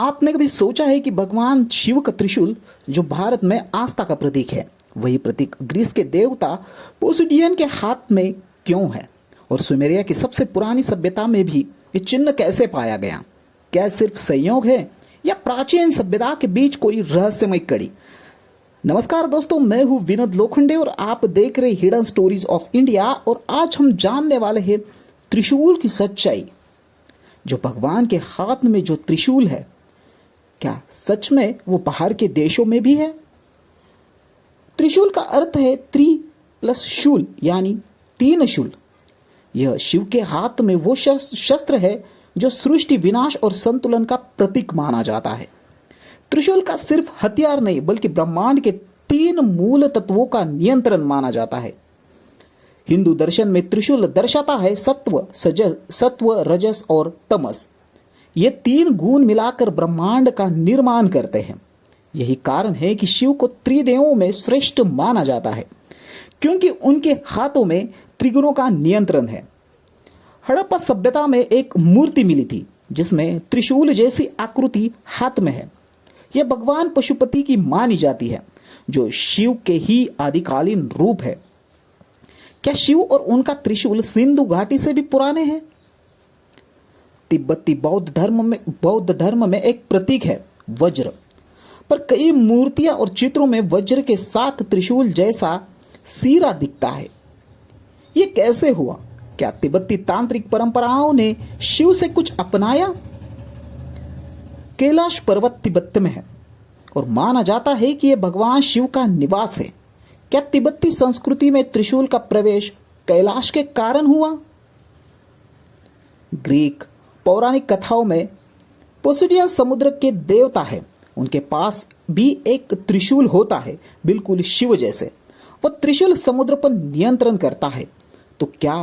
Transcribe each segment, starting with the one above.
आपने कभी सोचा है कि भगवान शिव का त्रिशूल जो भारत में आस्था का प्रतीक है, वही प्रतीक ग्रीस के देवता पोसिडियन के हाथ में क्यों है? और सुमेरिया की सबसे पुरानी सभ्यता में भी ये चिन्ह कैसे पाया गया? क्या सिर्फ संयोग है या प्राचीन सभ्यता के बीच कोई रहस्यमय कड़ी? नमस्कार दोस्तों, मैं हूं विनोद लोखंडे और आप देख रहे हिडन स्टोरीज ऑफ इंडिया। और आज हम जानने वाले हैं त्रिशूल की सच्चाई। जो भगवान के हाथ में जो त्रिशूल है, क्या सच में वो बाहर के देशों में भी है? त्रिशूल का अर्थ है त्रि प्लस शूल, यानी तीन शूल। यह शिव के हाथ में वो शस्त्र है जो सृष्टि विनाश और संतुलन का प्रतीक माना जाता है। त्रिशूल का सिर्फ हथियार नहीं बल्कि ब्रह्मांड के तीन मूल तत्वों का नियंत्रण माना जाता है। हिंदू दर्शन में त्रिशूल दर्शाता है सत्व, रजस और तमस। ये तीन गुण मिलाकर ब्रह्मांड का निर्माण करते हैं। यही कारण है कि शिव को त्रिदेवों में श्रेष्ठ माना जाता है, क्योंकि उनके हाथों में त्रिगुणों का नियंत्रण है। हड़प्पा सभ्यता में एक मूर्ति मिली थी जिसमें त्रिशूल जैसी आकृति हाथ में है। यह भगवान पशुपति की मानी जाती है, जो शिव के ही आदिकालीन रूप है। क्या शिव और उनका त्रिशूल सिंधु घाटी से भी पुराने हैं? तिब्बती बौद्ध धर्म में एक प्रतीक है वज्र, पर कई मूर्तियां और चित्रों में वज्र के साथ त्रिशूल जैसा सिरा दिखता है। यह कैसे हुआ? क्या तिब्बती तांत्रिक परंपराओं ने शिव से कुछ अपनाया? कैलाश पर्वत तिब्बत में है और माना जाता है कि यह भगवान शिव का निवास है। क्या तिब्बती संस्कृति में त्रिशूल का प्रवेश कैलाश के कारण हुआ? ग्रीक पौराणिक कथाओं में पोसिडियन समुद्र के देवता है। उनके पास भी एक त्रिशूल होता है, बिल्कुल शिव जैसे। वह त्रिशूल समुद्र पर नियंत्रण करता है। तो क्या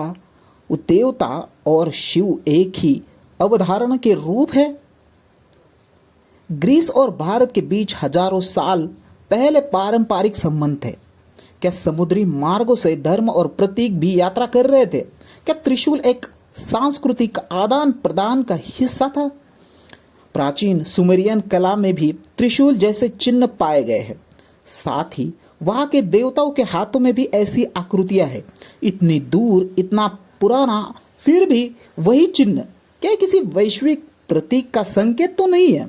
वो देवता और शिव एक ही अवधारणा के रूप है? ग्रीस और भारत के बीच हजारों साल पहले पारंपरिक संबंध थे। क्या समुद्री मार्गों से धर्म और प्रतीक भी यात्रा कर रहे थे? क्या त्रिशूल एक सांस्कृतिक आदान प्रदान का हिस्सा था? प्राचीन सुमेरियन कला में भी त्रिशूल जैसे चिन्ह पाए गए हैं। साथ ही वहां के देवताओं के हाथों में भी ऐसी आकृतियां हैं। इतनी दूर, इतना पुराना, फिर भी वही चिन्ह। क्या किसी वैश्विक प्रतीक का संकेत तो नहीं है?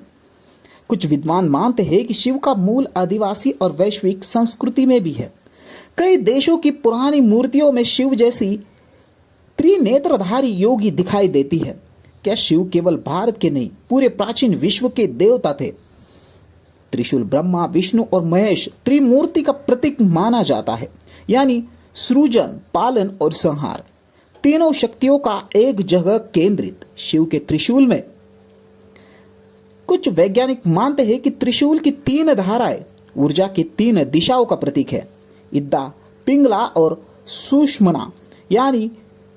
कुछ विद्वान मानते हैं कि शिव का मूल आदिवासी और वैश्विक संस्कृति में भी है। कई देशों की पुरानी मूर्तियों में शिव जैसी त्रिनेत्रधारी योगी दिखाई देती है। क्या शिव केवल भारत के नहीं, पूरे प्राचीन विश्व के देवता थे? त्रिशूल ब्रह्मा, विष्णु और महेश त्रिमूर्ति का प्रतीक माना जाता है, यानी सृजन, पालन और संहार, तीनों शक्तियों का एक जगह केंद्रित। शिव के त्रिशूल में कुछ वैज्ञानिक मानते हैं कि त्रिशूल की तीन धाराएं ऊर्जा की तीन दिशाओं का प्रतीक है। इद्दा, पिंगला और सुषमना, यानी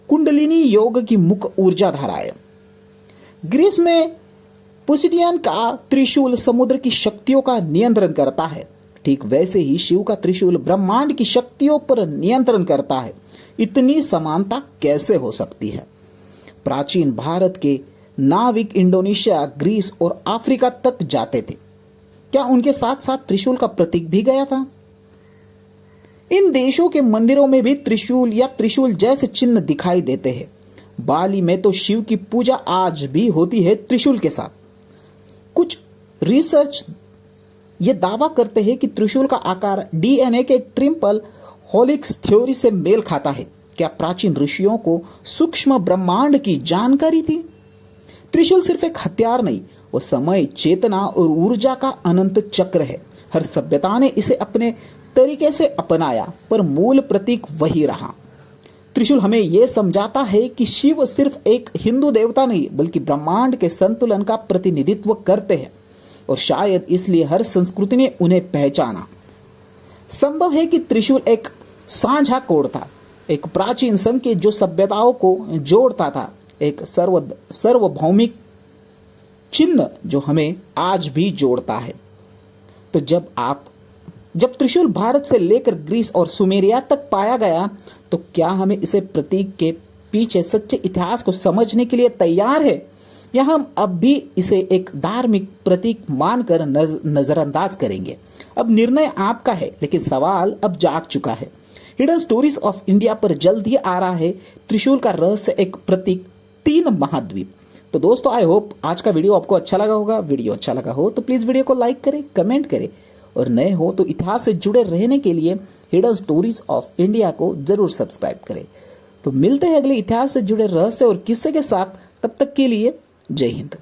कुंडलिनी योग की मुख्य ऊर्जा धाराएं। ग्रीस में पोसिडियन का त्रिशूल समुद्र की शक्तियों का नियंत्रण करता है। ठीक वैसे ही शिव का त्रिशूल ब्रह्मांड की शक्तियों पर नियंत्रण करता है। इतनी समानता कैसे हो सकती है? प्राचीन भारत के नाविक इंडोनेशिया, ग्रीस और अफ्रीका तक जाते थे। क्या उनके साथ साथ त्रिशूल का प्रतीक भी गया था? इन देशों के मंदिरों में भी त्रिशूल या त्रिशूल जैसे चिन्ह दिखाई देते हैं। बाली में तो शिव की पूजा आज भी होती है त्रिशूल के साथ। कुछ रिसर्च ये दावा करते हैं कि त्रिशूल का आकार डीएनए के ट्रिपल हेलिक्स थ्योरी से मेल खाता है। क्या प्राचीन ऋषियों को सूक्ष्म ब्रह्मांड की जानकारी थी? त्रिशूल सिर्फ एक हथियार नहीं, वो समय, चेतना और ऊर्जा का अनंत चक्र है। हर सभ्यता ने इसे अपने तरीके से अपनाया, पर मूल प्रतीक वही रहा। त्रिशूल हमें यह समझाता है कि शिव सिर्फ एक हिंदू देवता नहीं बल्कि ब्रह्मांड के संतुलन का प्रतिनिधित्व करते हैं, और शायद इसलिए हर संस्कृति ने उन्हें पहचाना। संभव है कि त्रिशूल एक साझा कोड था, एक प्राचीन संकेत जो सभ्यताओं को जोड़ता था, एक सार्वभौमिक चिन्ह जो हमें आज भी जोड़ता है। तो जब त्रिशूल भारत से लेकर ग्रीस और सुमेरिया तक पाया गया, तो क्या हमें इसे प्रतीक के पीछे सच्चे इतिहास को समझने के लिए तैयार है? या हम अब भी इसे एक धार्मिक प्रतीक मानकर नजरअंदाज करेंगे? अब निर्णय आपका है, लेकिन सवाल अब जाग चुका है। हिडन स्टोरीज ऑफ इंडिया पर जल्द ही आ रहा है त्रिशूल का रहस्य, एक प्रतीक, 3 महाद्वीप। तो दोस्तों, आई होप आज का वीडियो आपको अच्छा लगा होगा। वीडियो अच्छा लगा हो तो प्लीज वीडियो को लाइक करें, कमेंट करें, और नए हो तो इतिहास से जुड़े रहने के लिए हिडन स्टोरीज ऑफ इंडिया को जरूर सब्सक्राइब करें। तो मिलते हैं अगले इतिहास से जुड़े रहस्य और किस्से के साथ। तब तक के लिए जय हिंद।